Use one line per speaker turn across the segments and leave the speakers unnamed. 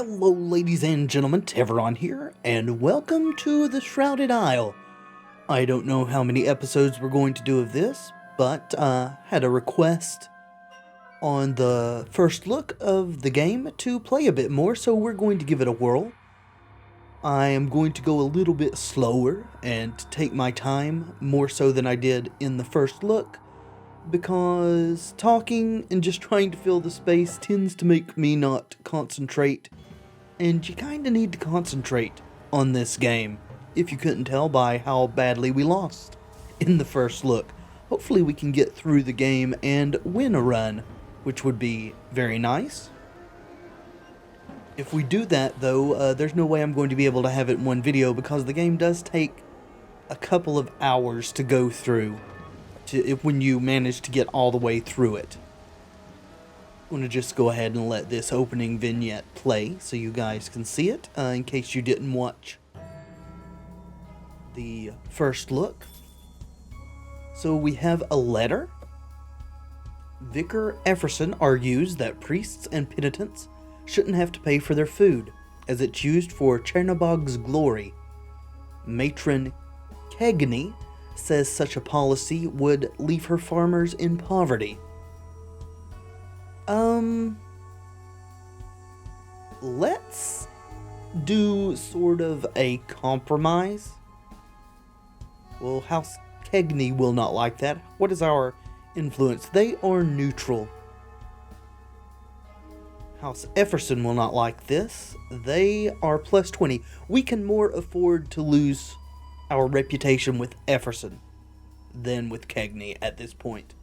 Hello ladies and gentlemen, Tevaron here, and welcome to the Shrouded Isle. I don't know how many episodes we're going to do of this, but had a request on the first look of the game to play a bit more, so we're going to give it a whirl. I am going to go a little bit slower and take my time, more so than I did in the first look, because talking and just trying to fill the space tends to make me not concentrate, and you kinda need to concentrate on this game, if you couldn't tell by how badly we lost in the first look. Hopefully we can get through the game and win a run, which would be very nice. If we do that though, there's no way I'm going to be able to have it in one video because the game does take a couple of hours to go through when you manage to get all the way through it. I'm going to just go ahead and let this opening vignette play so you guys can see it, in case you didn't watch the first look. So we have a letter. Vicar Efferson argues that priests and penitents shouldn't have to pay for their food, as it's used for Chernobog's glory. Matron Kegney says such a policy would leave her farmers in poverty. Let's do sort of a compromise. Well, House Kegney will not like that. What is our influence? They are neutral. House Efferson will not like this. They are plus 20. We can more afford to lose our reputation with Efferson than with Kegney at this point.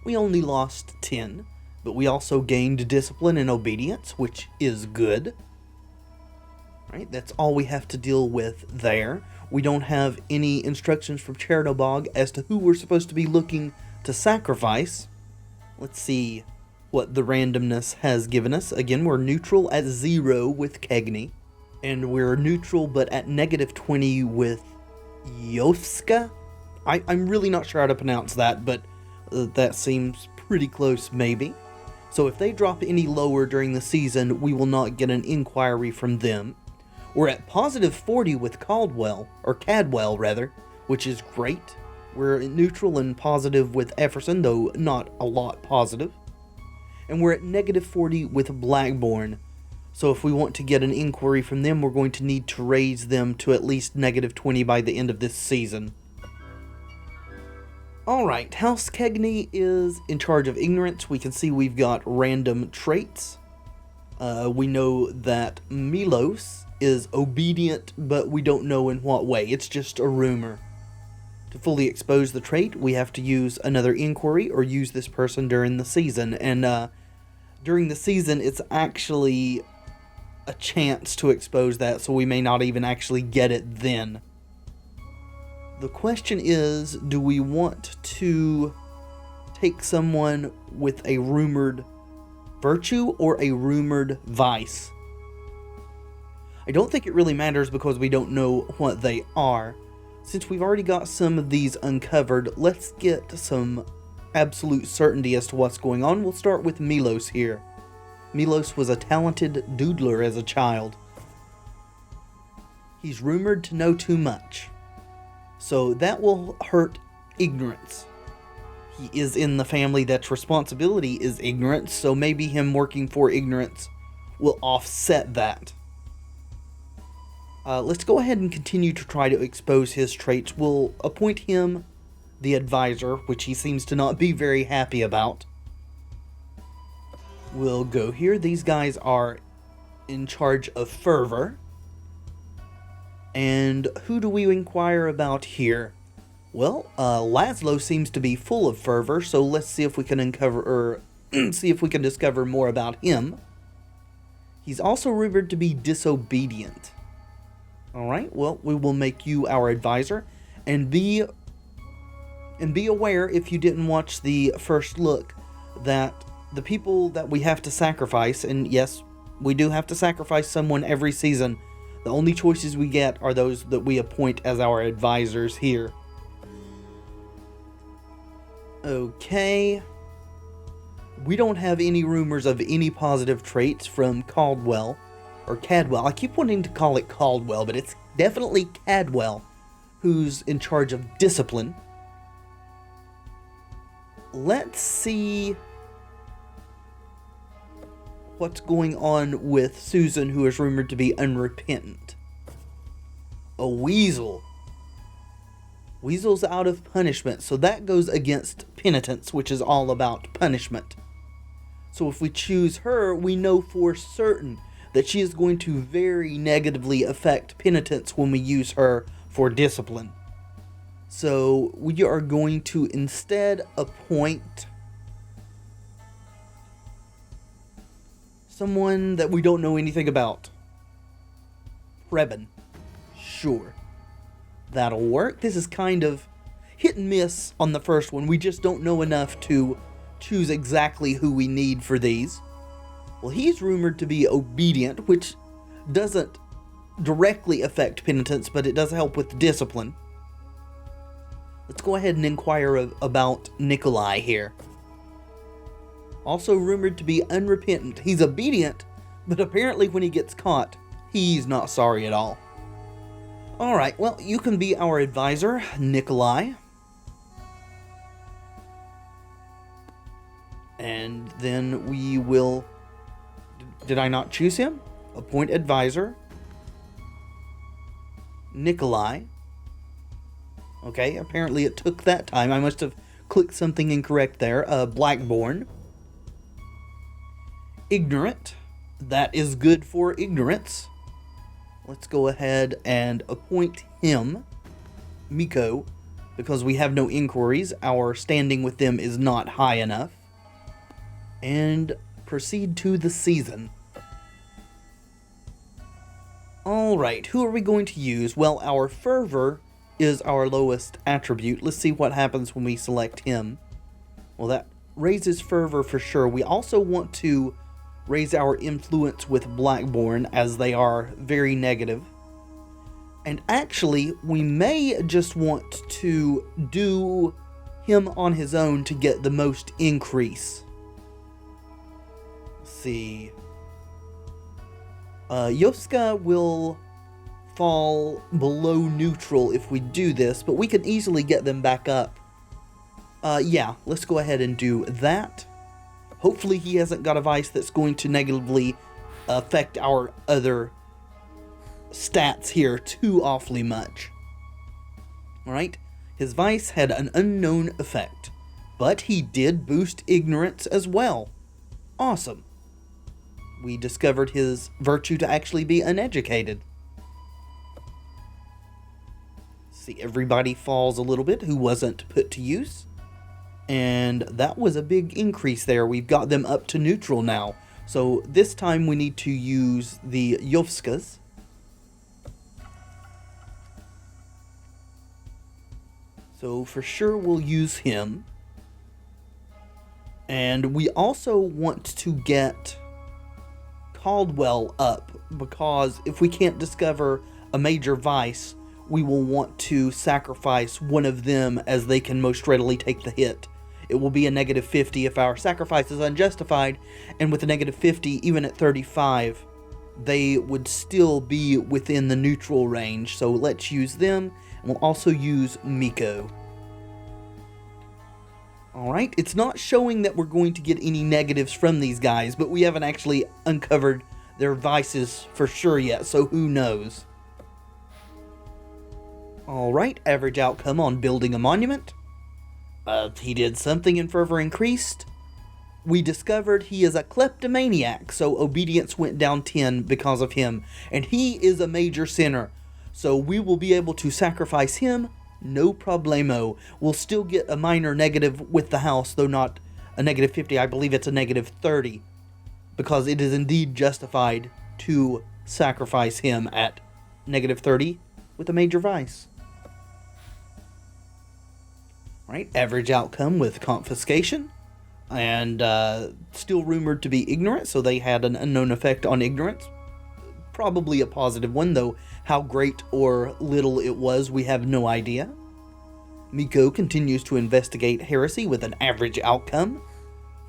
We only lost 10, but we also gained discipline and obedience, which is good. Right, that's all we have to deal with there. We don't have any instructions from Chernobog as to who we're supposed to be looking to sacrifice. Let's see what the randomness has given us. Again, we're neutral at 0 with Kegney, and we're neutral but at negative 20 with Yovska. I'm really not sure how to pronounce that, but that seems pretty close maybe. So if they drop any lower during the season, we will not get an inquiry from them. We're at positive 40 with Cadwell rather, which is great. We're neutral and positive with Efferson, though not a lot positive. And we're at negative 40 with Blackbourne. So if we want to get an inquiry from them, we're going to need to raise them to at least negative 20 by the end of this season. Alright, House Kegney is in charge of ignorance. We can see we've got random traits. We know that Milos is obedient, but we don't know in what way. It's just a rumor. To fully expose the trait, we have to use another inquiry or use this person during the season. And during the season, it's actually a chance to expose that, so we may not even actually get it then. The question is, do we want to take someone with a rumored virtue or a rumored vice? I don't think it really matters because we don't know what they are. Since we've already got some of these uncovered, let's get some absolute certainty as to what's going on. We'll start with Milos here. Milos was a talented doodler as a child. He's rumored to know too much, so that will hurt ignorance. He is in the family that's responsibility is ignorance, so maybe him working for ignorance will offset that. Let's go ahead and continue to try to expose his traits. We'll appoint him the advisor, which he seems to not be very happy about. We'll go here. These guys are in charge of fervor. And who do we inquire about here? Well, Laszlo seems to be full of fervor, so let's see if we can discover more about him. He's also rumored to be disobedient. Alright, well, we will make you our advisor, and be aware, if you didn't watch the first look, that the people that we have to sacrifice, and yes, we do have to sacrifice someone every season, the only choices we get are those that we appoint as our advisors here. Okay. We don't have any rumors of any positive traits from Caldwell, or Cadwell. I keep wanting to call it Caldwell, but it's definitely Cadwell, who's in charge of discipline. Let's see what's going on with Susan, who is rumored to be unrepentant. A weasel. Weasel's out of punishment, so that goes against penitence, which is all about punishment. So if we choose her, we know for certain that she is going to very negatively affect penitence when we use her for discipline. So we are going to instead appoint someone that we don't know anything about. Preben. Sure. That'll work. This is kind of hit and miss on the first one. We just don't know enough to choose exactly who we need for these. Well, he's rumored to be obedient, which doesn't directly affect penitence, but it does help with discipline. Let's go ahead and inquire about Nikolai here. Also rumored to be unrepentant. He's obedient, but apparently when he gets caught, he's not sorry at all. Alright, well, you can be our advisor, Nikolai. And then we will... Did I not choose him? Appoint advisor. Nikolai. Okay, apparently it took that time. I must have clicked something incorrect there. Blackborn. Ignorant. That is good for ignorance. Let's go ahead and appoint him, Miko, because we have no inquiries. Our standing with them is not high enough. And proceed to the season. Alright, who are we going to use? Well, our fervor is our lowest attribute. Let's see what happens when we select him. Well, that raises fervor for sure. We also want to raise our influence with Blackborn, as they are very negative. And actually, we may just want to do him on his own to get the most increase. Let's see. Yoska will fall below neutral if we do this, but we can easily get them back up. Yeah, let's go ahead and do that. Hopefully he hasn't got a vice that's going to negatively affect our other stats here too awfully much. Alright, his vice had an unknown effect, but he did boost ignorance as well. Awesome. We discovered his virtue to actually be uneducated. See, everybody falls a little bit who wasn't put to use. And that was a big increase there. We've got them up to neutral now. So this time we need to use the Yovskas. So for sure we'll use him. And we also want to get Caldwell up, because if we can't discover a major vice, we will want to sacrifice one of them, as they can most readily take the hit. It will be a negative 50 if our sacrifice is unjustified, and with a negative 50, even at 35, they would still be within the neutral range. So let's use them, and we'll also use Miko. Alright, it's not showing that we're going to get any negatives from these guys, but we haven't actually uncovered their vices for sure yet, so who knows. Alright, average outcome on building a monument. He did something and fervor increased. We discovered he is a kleptomaniac, so obedience went down 10 because of him. And he is a major sinner, so we will be able to sacrifice him, no problemo. We'll still get a minor negative with the house, though not a negative 50, I believe it's a negative 30. Because it is indeed justified to sacrifice him at negative 30 with a major vice. Right, average outcome with confiscation, and still rumored to be ignorant, so they had an unknown effect on ignorance. Probably a positive one, though how great or little it was, we have no idea. Miko continues to investigate heresy with an average outcome.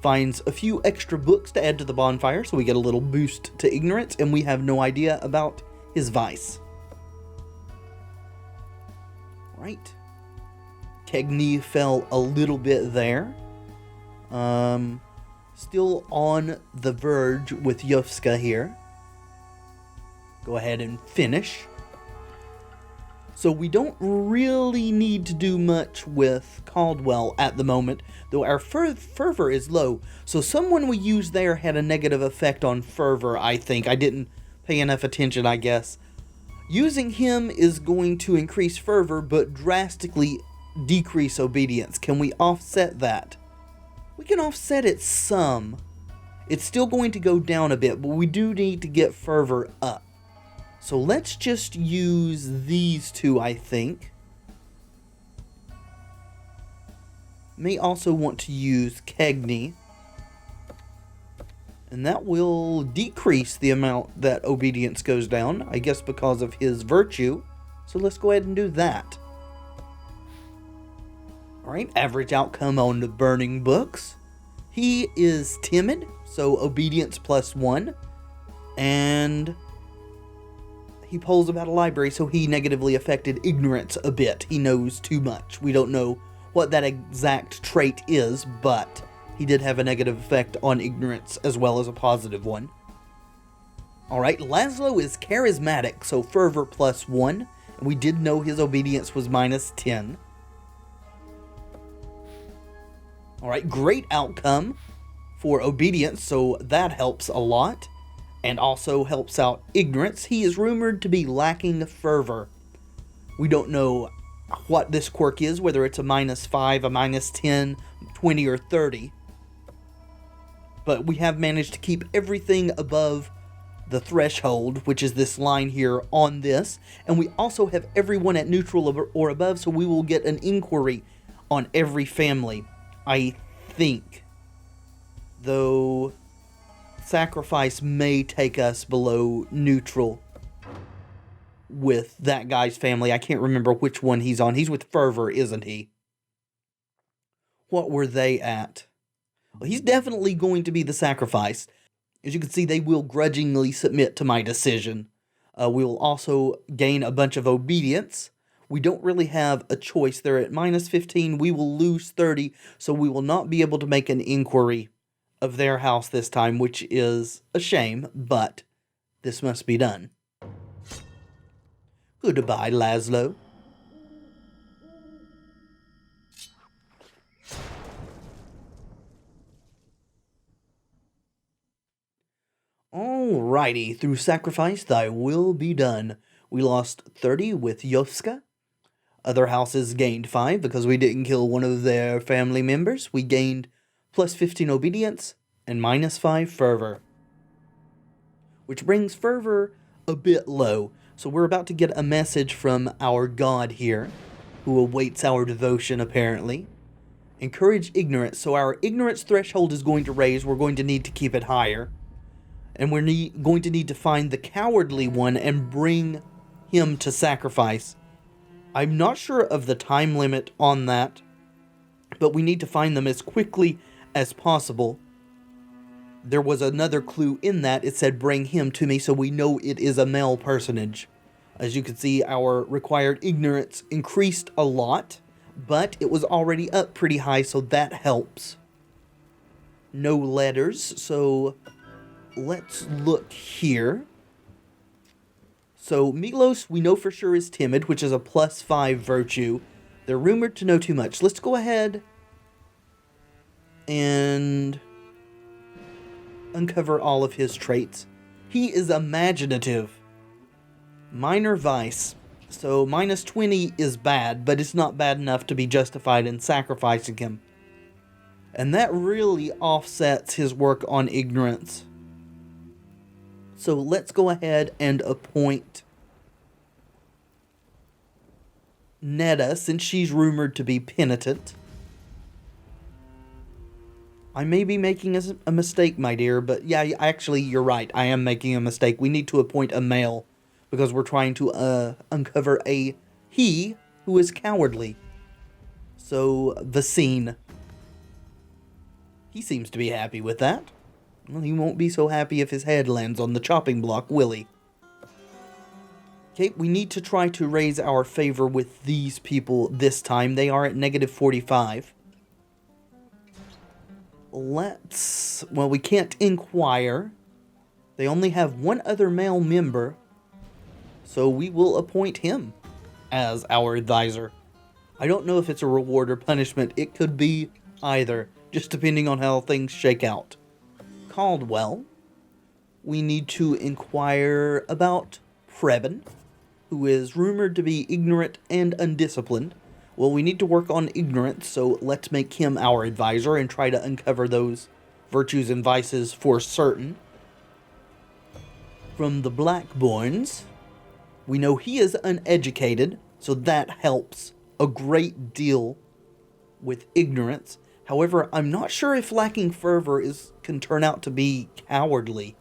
finds a few extra books to add to the bonfire, so we get a little boost to ignorance, and we have no idea about his vice. Right. Kegney fell a little bit there. Still on the verge with Yovska here. Go ahead and finish. So we don't really need to do much with Caldwell at the moment, though our fervor is low. So someone we used there had a negative effect on fervor, I think. I didn't pay enough attention, I guess. Using him is going to increase fervor, but drastically decrease obedience. Can we offset that? We can offset it some. It's still going to go down a bit, but we do need to get fervor up. So let's just use these two, I think. May also want to use Kegney. And that will decrease the amount that obedience goes down, I guess because of his virtue. So let's go ahead and do that. Alright, average outcome on the burning books. He is timid, so obedience +1. And he pulls about a library, so he negatively affected ignorance a bit. He knows too much. We don't know what that exact trait is, but he did have a negative effect on ignorance as well as a positive one. Alright, Laszlo is charismatic, so fervor +1. And we did know his obedience was -10. Alright, great outcome for obedience, so that helps a lot. And also helps out ignorance. He is rumored to be lacking fervor. We don't know what this quirk is, whether it's a -5, a -10, 20, or 30. But we have managed to keep everything above the threshold, which is this line here on this. And we also have everyone at neutral or above, so we will get an inquiry on every family, I think. Though sacrifice may take us below neutral with that guy's family. I can't remember which one he's on. He's with fervor, isn't he? What were they at? Well, he's definitely going to be the sacrifice. As you can see, they will grudgingly submit to my decision. We will also gain a bunch of obedience. We don't really have a choice. They're at -15. We will lose 30, so we will not be able to make an inquiry of their house this time, which is a shame, but this must be done. Goodbye, Laszlo. Alrighty, through sacrifice thy will be done. We lost 30 with Yovska. Other houses gained 5 because we didn't kill one of their family members. We gained +15 obedience and -5 fervor. Which brings fervor a bit low. So we're about to get a message from our god here, who awaits our devotion apparently. Encourage ignorance. So our ignorance threshold is going to raise. We're going to need to keep it higher. And we're going to need to find the cowardly one and bring him to sacrifice. I'm not sure of the time limit on that, but we need to find them as quickly as possible. There was another clue in that. It said bring him to me, so we know it is a male personage. As you can see, our required ignorance increased a lot, but it was already up pretty high, so that helps. No letters, so let's look here. So Milos, we know for sure is timid, which is a +5 virtue. They're rumored to know too much. Let's go ahead and uncover all of his traits. He is imaginative. Minor vice. So -20 is bad, but it's not bad enough to be justified in sacrificing him. And that really offsets his work on ignorance. So let's go ahead and appoint Netta, since she's rumored to be penitent. I may be making a mistake, my dear, but yeah, actually, you're right. I am making a mistake. We need to appoint a male, because we're trying to uncover a he who is cowardly. So, Vasine. He seems to be happy with that. Well, he won't be so happy if his head lands on the chopping block, will he? Okay, we need to try to raise our favor with these people this time. They are at negative 45. Well, we can't inquire. They only have one other male member, so we will appoint him as our advisor. I don't know if it's a reward or punishment. It could be either, just depending on how things shake out. Caldwell, we need to inquire about Preben, who is rumored to be ignorant and undisciplined. Well, we need to work on ignorance, so let's make him our advisor and try to uncover those virtues and vices for certain. From the Blackborns, we know he is uneducated, so that helps a great deal with ignorance. However, I'm not sure if lacking fervor can turn out to be cowardly.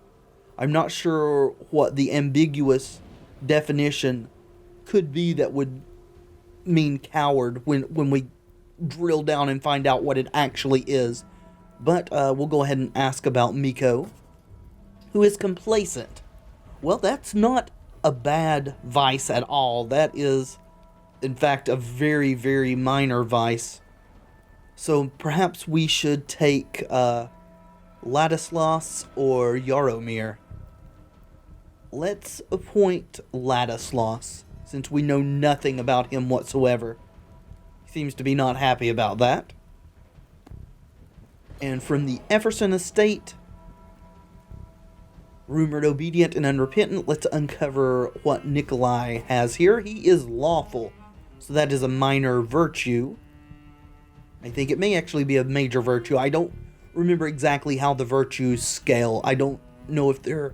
I'm not sure what the ambiguous definition could be that would mean coward when we drill down and find out what it actually is. But we'll go ahead and ask about Miko, who is complacent. Well, that's not a bad vice at all. That is, in fact, a very, very minor vice. So perhaps we should take Ladislas or Yaromir. Let's appoint Ladislas, since we know nothing about him whatsoever. He seems to be not happy about that. And from the Efferson estate, rumored obedient and unrepentant, let's uncover what Nikolai has here. He is lawful, so that is a minor virtue. I think it may actually be a major virtue. I don't remember exactly how the virtues scale. I don't know if they're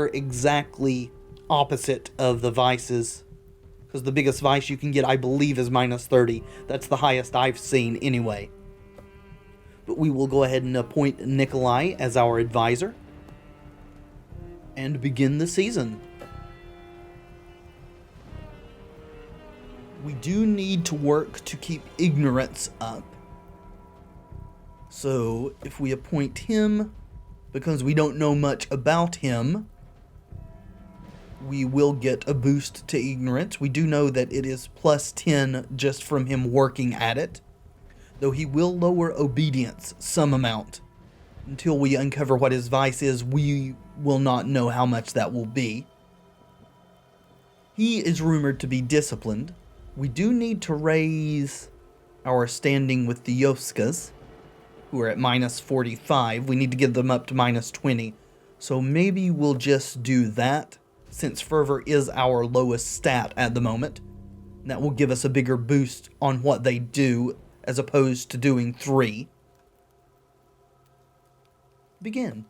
exactly opposite of the vices, because the biggest vice you can get, I believe, is minus 30. That's the highest I've seen anyway. But we will go ahead and appoint Nikolai as our advisor and begin the season. We do need to work to keep ignorance up. So if we appoint him, because we don't know much about him, we will get a boost to ignorance. We do know that it is plus 10 just from him working at it, though he will lower obedience some amount. Until we uncover what his vice is, we will not know how much that will be. He is rumored to be disciplined. We do need to raise our standing with the Yoskas, who are at minus 45. We need to get them up to minus 20. So maybe we'll just do that, since fervor is our lowest stat at the moment. That will give us a bigger boost on what they do, as opposed to doing 3. Begin.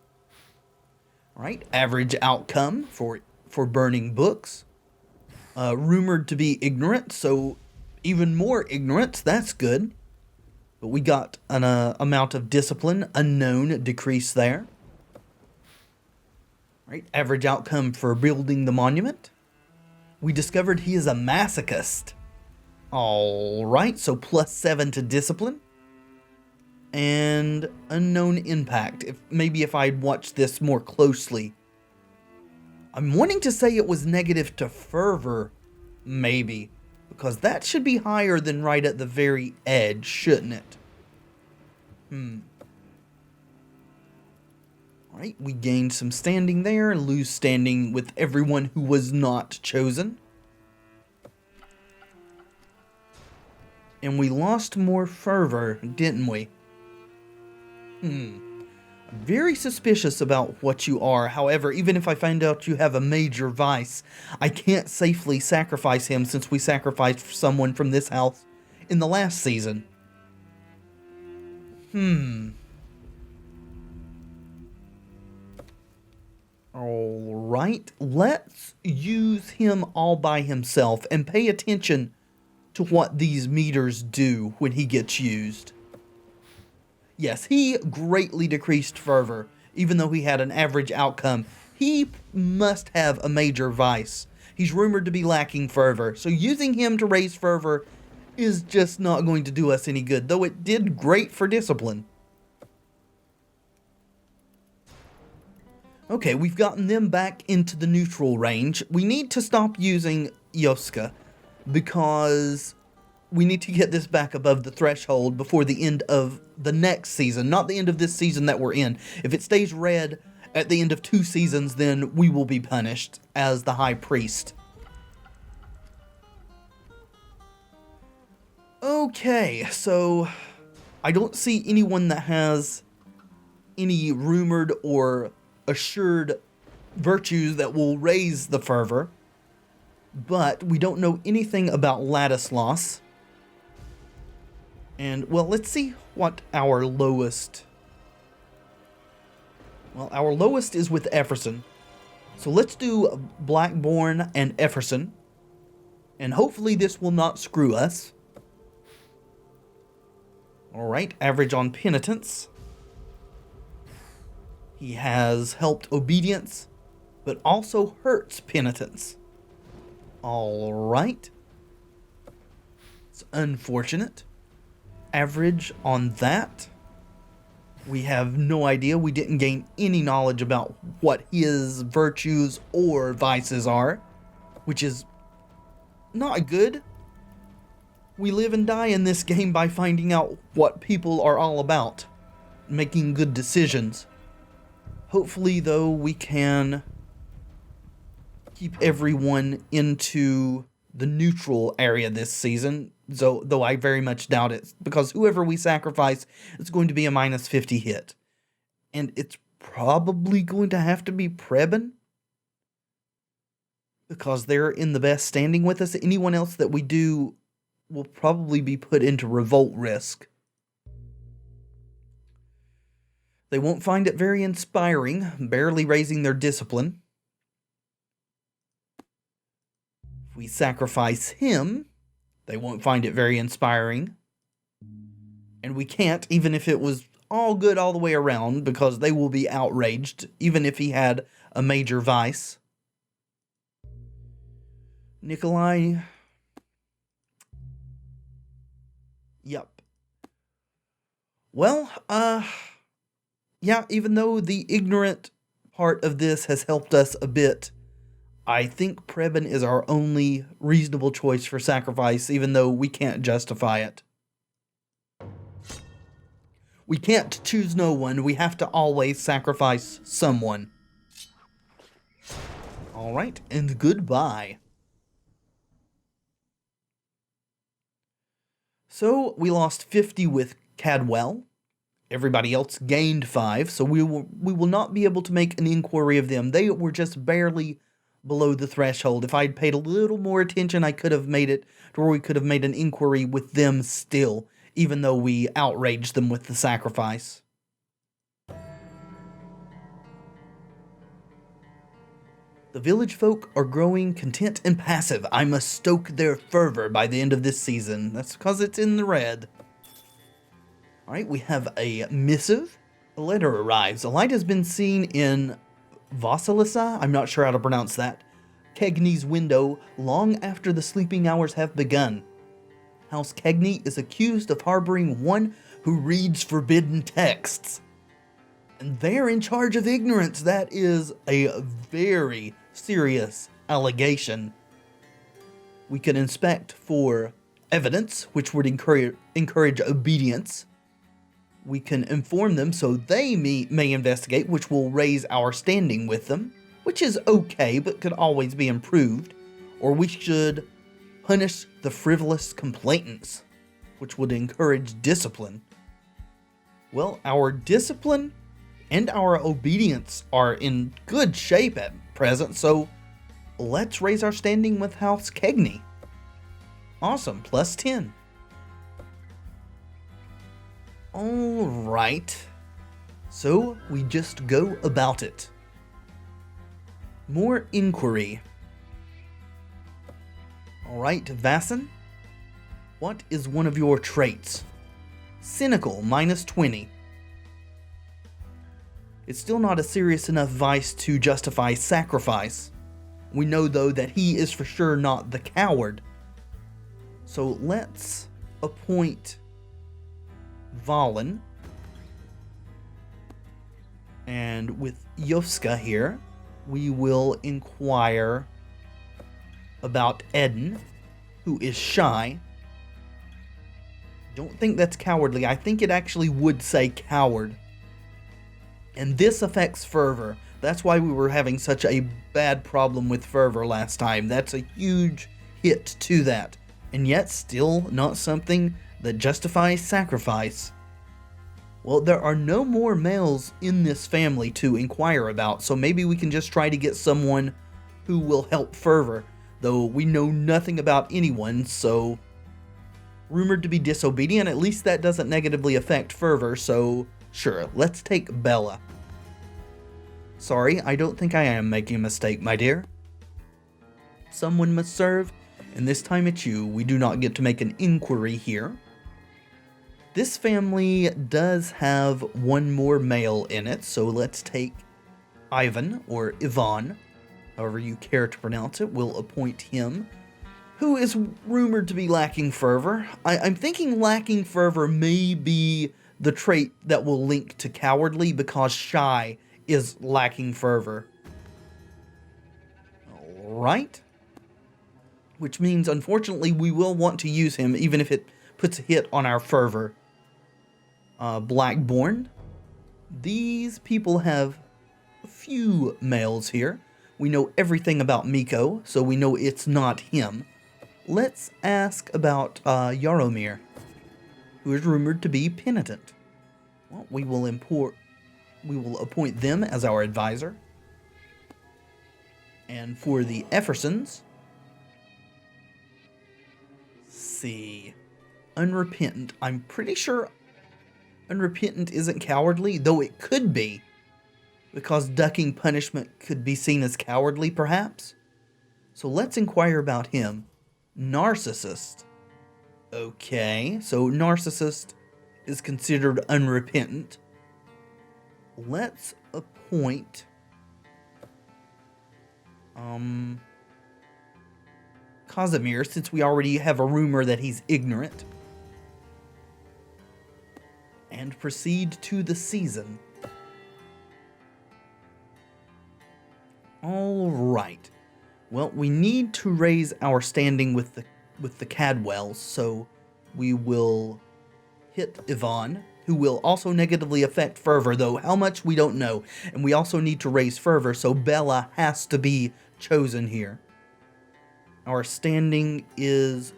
Alright, average outcome for burning books. Rumored to be ignorant, so even more ignorance, that's good. But we got an amount of discipline, unknown, decrease there. Right, average outcome for building the monument. We discovered he is a masochist. Alright, so plus 7 to discipline. And unknown impact. Maybe if I'd watched this more closely. I'm wanting to say it was negative to fervor, maybe. Because that should be higher than right at the very edge, shouldn't it? Alright, we gained some standing there, lose standing with everyone who was not chosen. And we lost more fervor, didn't we? I'm very suspicious about what you are. However, even if I find out you have a major vice, I can't safely sacrifice him, since we sacrificed someone from this house in the last season. Alright, let's use him all by himself and pay attention to what these meters do when he gets used. Yes, he greatly decreased fervor, even though he had an average outcome. He must have a major vice. He's rumored to be lacking fervor, so using him to raise fervor is just not going to do us any good, though it did great for discipline. Okay, we've gotten them back into the neutral range. We need to stop using Yoska because we need to get this back above the threshold before the end of the next season, not the end of this season that we're in. If it stays red at the end of 2 seasons, then we will be punished as the High Priest. Okay, so I don't see anyone that has any rumored or assured virtues that will raise the fervor, but we don't know anything about Ladislaus. And, well, let's see what our lowest... Well, our lowest is with Efferson. So let's do Blackborn and Efferson. And hopefully this will not screw us. Alright, average on penitence. He has helped obedience, but also hurts penitence. Alright. It's unfortunate. Average on that. We have no idea. We didn't gain any knowledge about what his virtues or vices are, which is not good. We live and die in this game by finding out what people are all about, making good decisions. Hopefully, though, we can keep everyone into the neutral area this season, though I very much doubt it, because whoever we sacrifice is going to be a minus 50 hit. And it's probably going to have to be Preben, because they're in the best standing with us. Anyone else that we do will probably be put into revolt risk. They won't find it very inspiring, barely raising their discipline. If we sacrifice him, they won't find it very inspiring. And we can't, even if it was all good all the way around, because they will be outraged, even if he had a major vice. Nikolai... Yep. Well, yeah, even though the ignorant part of this has helped us a bit, I think Preben is our only reasonable choice for sacrifice, even though we can't justify it. We can't choose no one, we have to always sacrifice someone. Alright, and goodbye. So, we lost 50 with Cadwell. Everybody else gained 5, so we will not be able to make an inquiry of them. They were just barely below the threshold. If I'd paid a little more attention, I could have made it to where we could have made an inquiry with them still, even though we outraged them with the sacrifice. The village folk are growing content and passive. I must stoke their fervor by the end of this season. That's because it's in the red. Alright, we have a missive. A letter arrives. A light has been seen in Vasilisa, I'm not sure how to pronounce that, Kegney's window long after the sleeping hours have begun. House Kegney is accused of harboring one who reads forbidden texts. And they're in charge of ignorance. That is a very serious allegation. We can inspect for evidence, which would encourage obedience. We can inform them so they may investigate, which will raise our standing with them, which is okay, but could always be improved. Or we should punish the frivolous complainants, which would encourage discipline. Well, our discipline and our obedience are in good shape at present, so let's raise our standing with House Kegney. Awesome, plus 10. Alright, so we just go about it. More inquiry. Alright, Vassin, what is one of your traits? Cynical, minus 20. It's still not a serious enough vice to justify sacrifice. We know, though, that he is for sure not the coward. So let's appoint Valen And with Yovska here, we will inquire about Eden, who is shy. Don't think that's cowardly. I think it actually would say coward. And this affects fervor. That's why we were having such a bad problem with fervor last time. That's a huge hit to that. And yet still not something that justifies sacrifice. Well, there are no more males in this family to inquire about, so maybe we can just try to get someone who will help fervor, though we know nothing about anyone, so rumored to be disobedient, at least that doesn't negatively affect fervor, so sure, let's take Bella. Sorry, I don't think I am making a mistake, my dear. Someone must serve, and this time it's you. We do not get to make an inquiry here. This family does have one more male in it, so let's take Ivan, or Ivan, however you care to pronounce it. We'll appoint him, who is rumored to be lacking fervor. I'm thinking lacking fervor may be the trait that will link to cowardly, because shy is lacking fervor. Alright. Which means, unfortunately, we will want to use him, even if it puts a hit on our fervor. Blackborn. These people have a few males here. We know everything about Miko, so we know it's not him. Let's ask about Yaromir, who is rumored to be penitent. Well, we will appoint them as our advisor. And for the Effersons, see, unrepentant. I'm pretty sure unrepentant isn't cowardly, though it could be, because ducking punishment could be seen as cowardly, perhaps. So let's inquire about him. Narcissist. Okay, so narcissist is considered unrepentant. Let's appoint Casimir, since we already have a rumor that he's ignorant. And proceed to the season. Alright. Well, we need to raise our standing with the Cadwells, so we will hit Yvonne, who will also negatively affect fervor, though how much we don't know. And we also need to raise fervor, so Bella has to be chosen here. Our standing is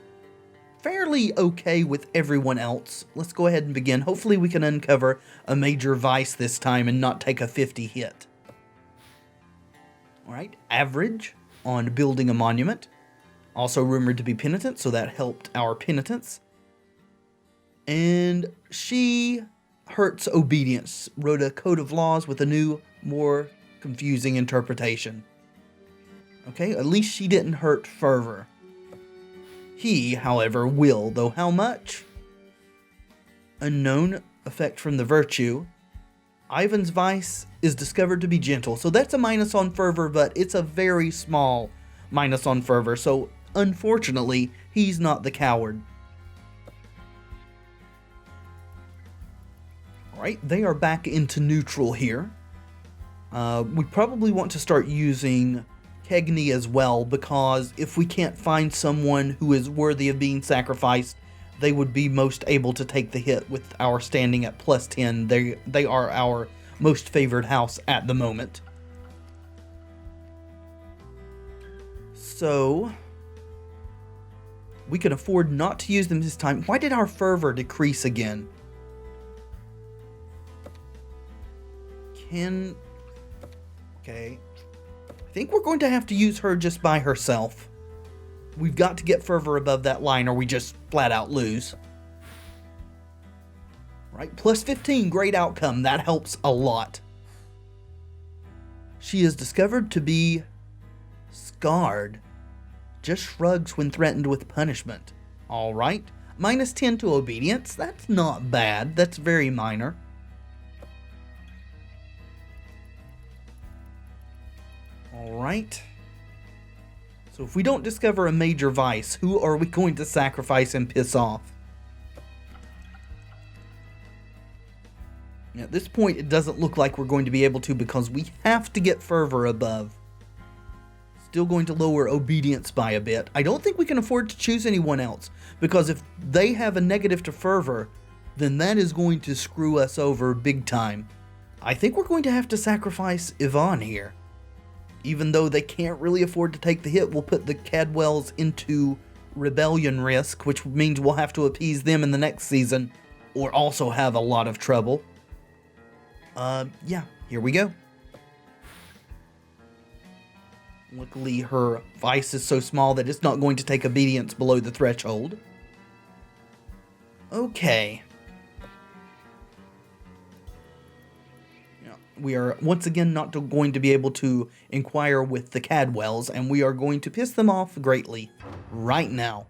fairly okay with everyone else. Let's go ahead and begin. Hopefully we can uncover a major vice this time and not take a 50 hit. Alright, average on building a monument. Also rumored to be penitent, so that helped our penitence. And she hurts obedience. Wrote a code of laws with a new, more confusing interpretation. Okay, at least she didn't hurt fervor. He, however, will, though how much? Unknown, effect from the virtue. Ivan's vice is discovered to be gentle, so that's a minus on fervor, but it's a very small minus on fervor, so unfortunately, he's not the coward. Alright, they are back into neutral here. We probably want to start using Kegni as well, because if we can't find someone who is worthy of being sacrificed, they would be most able to take the hit with our standing at plus 10. They are our most favored house at the moment. So we can afford not to use them this time. Why did our fervor decrease again? Okay. I think we're going to have to use her just by herself. We've got to get fervor above that line or we just flat out lose. Right, plus 15, great outcome. That helps a lot. She is discovered to be scarred. Just shrugs when threatened with punishment. Alright, minus 10 to obedience. That's not bad. That's very minor. Alright. So if we don't discover a major vice, who are we going to sacrifice and piss off? At this point, it doesn't look like we're going to be able to because we have to get fervor above. Still going to lower obedience by a bit. I don't think we can afford to choose anyone else, because if they have a negative to fervor, then that is going to screw us over big time. I think we're going to have to sacrifice Yvonne here. Even though they can't really afford to take the hit, we'll put the Cadwells into rebellion risk, which means we'll have to appease them in the next season, or also have a lot of trouble. Yeah, here we go. Luckily, her vice is so small that it's not going to take obedience below the threshold. Okay. We are once again not going to be able to inquire with the Cadwells, and we are going to piss them off greatly right now.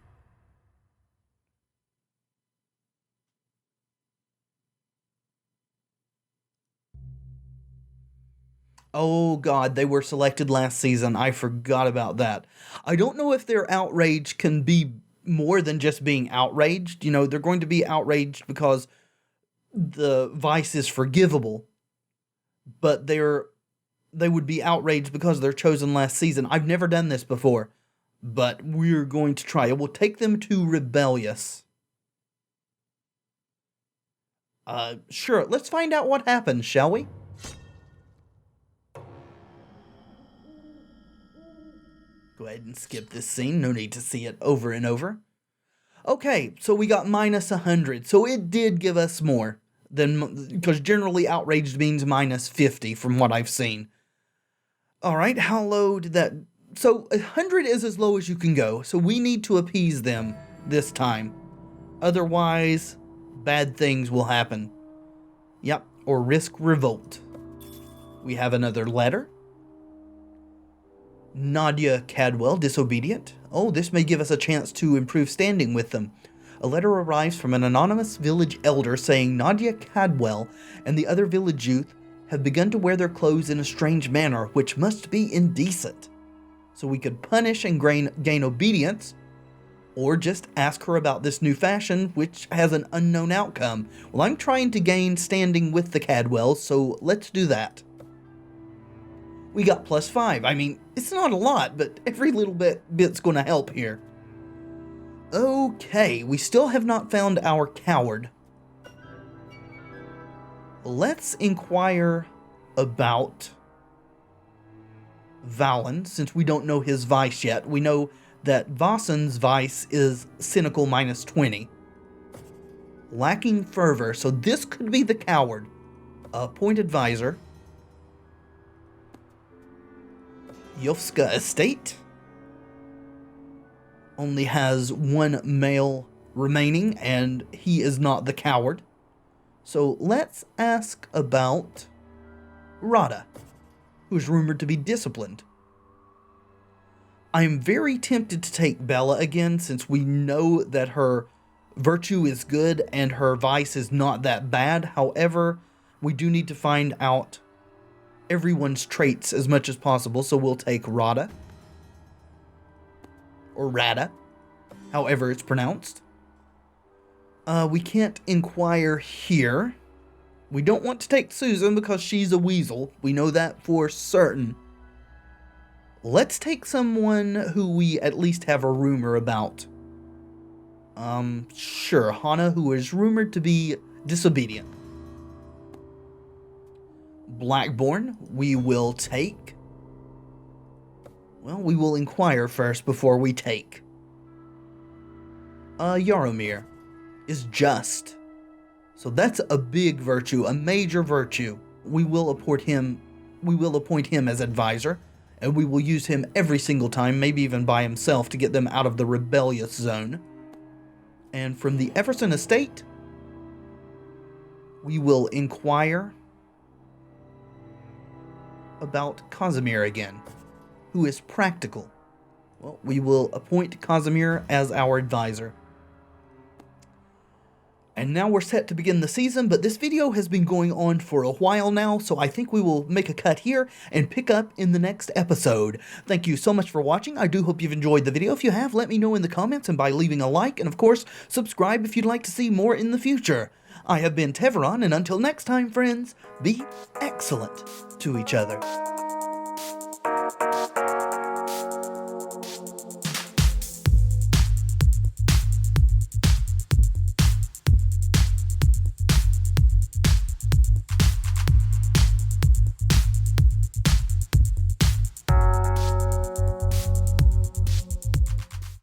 Oh god, they were selected last season. I forgot about that. I don't know if their outrage can be more than just being outraged. You know, they're going to be outraged because the vice is forgivable. But they would be outraged because they're chosen last season. I've never done this before, but we're going to try it. We'll take them to rebellious. Sure, let's find out what happens, shall we? Go ahead and skip this scene. No need to see it over and over. Okay, so we got minus 100. So it did give us more than, because generally outraged means minus 50 from what I've seen. Alright, how low did that... So 100 is as low as you can go. So we need to appease them this time. Otherwise, bad things will happen. Yep, or risk revolt. We have another letter. Nadia Cadwell, disobedient. Oh, this may give us a chance to improve standing with them. A letter arrives from an anonymous village elder saying Nadia Cadwell and the other village youth have begun to wear their clothes in a strange manner, which must be indecent. So we could punish and gain obedience, or just ask her about this new fashion, which has an unknown outcome. Well, I'm trying to gain standing with the Cadwells, so let's do that. We got +5. I mean, it's not a lot, but every little bit's going to help here. Okay, we still have not found our coward. Let's inquire about Valen, since we don't know his vice yet. We know that Vassen's vice is cynical -20. Lacking fervor, so this could be the coward. Point advisor. Yovska Estate only has one male remaining, and he is not the coward. So let's ask about Rada, who is rumored to be disciplined. I'm very tempted to take Bella again, since we know that her virtue is good and her vice is not that bad. However, we do need to find out everyone's traits as much as possible, so we'll take Rada. Or Rada, however it's pronounced. We can't inquire here. We don't want to take Susan because she's a weasel. We know that for certain. Let's take someone who we at least have a rumor about. Sure, Hana, who is rumored to be disobedient. Blackborn, we will take. Well, we will inquire first before we take. Yaromir is just. So that's a big virtue, a major virtue. We will appoint him as advisor, and we will use him every single time, maybe even by himself, to get them out of the rebellious zone. And from the Everson estate, we will inquire about Casimir again, who is practical. Well, we will appoint Casimir as our advisor. And now we're set to begin the season, but this video has been going on for a while now, so I think we will make a cut here and pick up in the next episode. Thank you so much for watching. I do hope you've enjoyed the video. If you have, let me know in the comments and by leaving a like, and of course, subscribe if you'd like to see more in the future. I have been Tevaron, and until next time, friends, be excellent to each other.